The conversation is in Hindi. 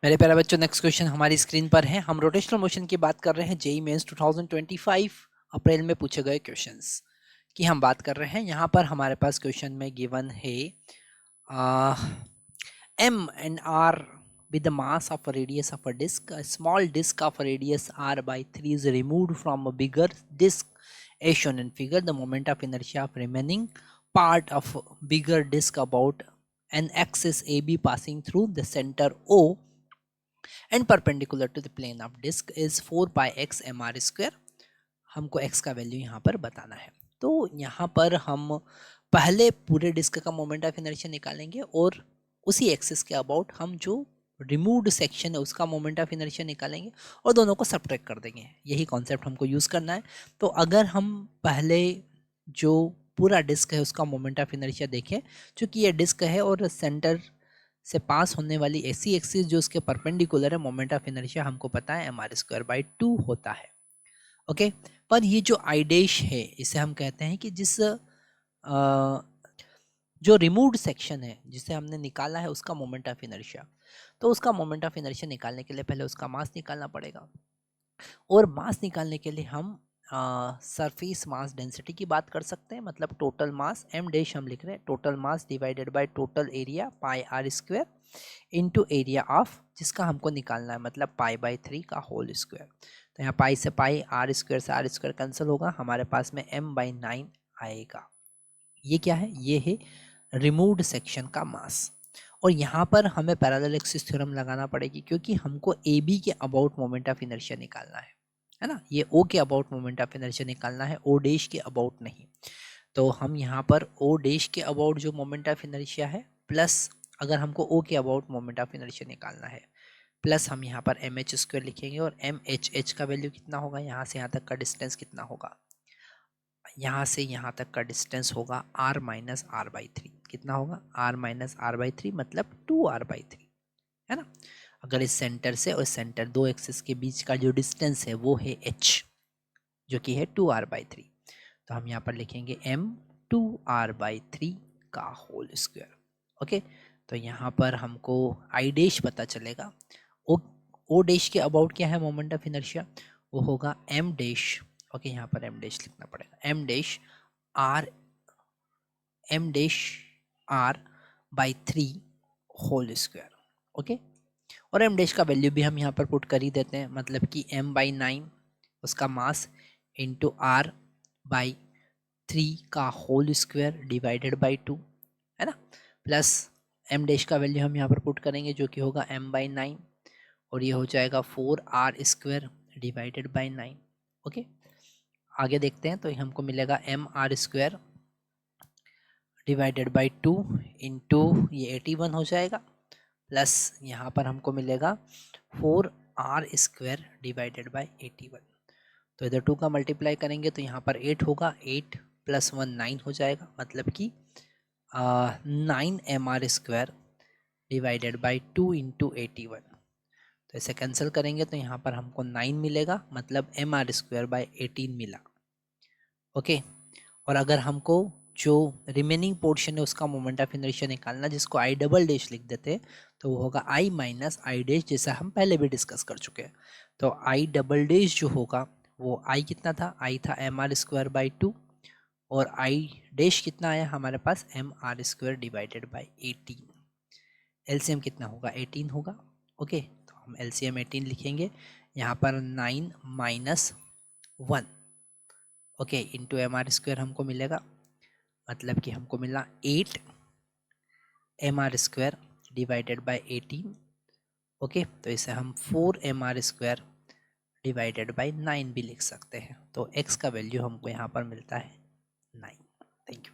मेरे प्यारे बच्चों, नेक्स्ट क्वेश्चन हमारी स्क्रीन पर है। हम रोटेशनल मोशन की बात कर रहे हैं। जेईई मेंस 2025 अप्रैल में पूछे गए क्वेश्चंस की हम बात कर रहे हैं। यहाँ पर हमारे पास क्वेश्चन में गिवन है M and R with the mass of a radius of a disk. A small disk of a radius R by 3 is removed from a bigger disk as shown in figure. The moment of inertia of remaining part of bigger disk about an axis AB passing through the center O and perpendicular to the plane of disk is 4 pi x mr square. हमको x का वैल्यू यहाँ पर बताना है। तो यहाँ पर हम पहले पूरे डिस्क का मोमेंट ऑफ इनर्शिया निकालेंगे और उसी एक्सिस के अबाउट हम जो रिमूव्ड सेक्शन है उसका मोमेंट ऑफ इनर्शिया निकालेंगे और दोनों को सब्ट्रैक्ट कर देंगे। यही कॉन्सेप्ट हमको यूज़ करना है। तो अगर हम पहले जो पूरा डिस्क है उसका मोमेंट ऑफ इनर्शिया देखें, चूँकि ये डिस्क है और सेंटर से पास होने वाली ऐसी एक्सिस जो उसके परपेंडिकुलर है, मोमेंट ऑफ इनर्शिया हमको पता है mr²/2 होता है। ओके, पर ये जो आई डैश है इसे हम कहते हैं कि जिस जो रिमूव्ड सेक्शन है जिसे हमने निकाला है उसका मोमेंट ऑफ इनर्शिया, तो उसका मोमेंट ऑफ इनर्शिया निकालने के लिए पहले उसका मास निकालना पड़ेगा और मास निकालने के लिए हम सरफेस मास डेंसिटी की बात कर सकते हैं। मतलब टोटल मास m डैश हम लिख रहे हैं, total mass divided by total area pi r square into area of जिसका हमको निकालना है, मतलब π/3 का होल स्क्वायर। तो यहाँ पाई से पाई, आर स्क्वायर से आर स्क्वायर कैंसिल होगा, हमारे पास में m/9 आएगा। ये क्या है? ये है रिमूव्ड सेक्शन का मास। और यहाँ पर हमें पैरेलल एक्सिस थ्योरम लगाना पड़ेगी क्योंकि हमको ए बी के अबाउट मोमेंट ऑफ इनर्शिया निकालना है ना। ये ओ के अबाउट मोमेंट ऑफ इनर्शिया निकालना है, ओ डैश के अबाउट नहीं। तो हम यहाँ पर ओ डैश के अबाउट जो मोमेंट ऑफ इनर्शिया है प्लस अगर हमको ओ के अबाउट मोमेंट ऑफ इनर्शिया निकालना है प्लस हम यहाँ पर एम एच स्क्वायर लिखेंगे और एम एच एच का वैल्यू कितना होगा, यहाँ से यहाँ तक का डिस्टेंस कितना होगा, यहाँ से यहाँ तक का डिस्टेंस होगा r-r/3। कितना होगा? r-r/3 मतलब 2r/3 है ना। अगर इस सेंटर से और सेंटर दो एक्सिस के बीच का जो डिस्टेंस है वो है h जो कि है 2r/3। तो हम यहाँ पर लिखेंगे m 2r/3 का होल स्क्वायर। ओके, तो यहाँ पर हमको आई डैश पता चलेगा। ओ डैश के अबाउट क्या है मोमेंट ऑफ इनर्शिया, वो होगा m डैश। ओके, यहाँ पर m डैश लिखना पड़ेगा, m dash r/3 whole square. Okay, और m डैश का वैल्यू भी हम यहाँ पर पुट कर ही देते हैं, मतलब कि m/9 उसका मास इंटू r/3 का होल स्क्वायर डिवाइडेड बाई 2 है ना, प्लस m डैश का वैल्यू हम यहाँ पर पुट करेंगे जो कि होगा m/9 और ये हो जाएगा 4r² डिवाइडेड बाई 9। ओके, आगे देखते हैं। तो हमको मिलेगा mr² डिवाइडेड बाई 2 इंटू ये 81 हो जाएगा, प्लस यहाँ पर हमको मिलेगा 4r² डिवाइडेड बाई 81। तो इधर 2 का मल्टीप्लाई करेंगे तो यहाँ पर 8 होगा, 8 + 1 9 हो जाएगा, मतलब कि 9mr² डिवाइडेड बाई 2 इंटू 81। तो इसे कैंसिल करेंगे तो यहाँ पर हमको 9 मिलेगा, मतलब mr²/18 मिला। ओके, और अगर हमको जो रिमेनिंग पोर्शन है उसका मोमेंट ऑफ इनर्शिया निकालना जिसको आई डबल डैश लिख देते तो वो होगा I - I डैश, जैसा हम पहले भी डिस्कस कर चुके हैं। तो I डबल डैश जो होगा वो I कितना था, I था mr²/2 और I डैश कितना आया हमारे पास mr² डिवाइडेड बाई 18। एलसीएम कितना होगा, 18 होगा। ओके, तो हम एलसीएम 18 लिखेंगे, यहाँ पर 9 - 1 ओके इंटू mr² हमको मिलेगा, मतलब कि हमको मिला 8 mr² डिवाइडेड बाई 18। ओके, तो इसे हम 4 mr² डिवाइडेड बाई 9 भी लिख सकते हैं। तो x का वैल्यू हमको यहाँ पर मिलता है 9। Thank you.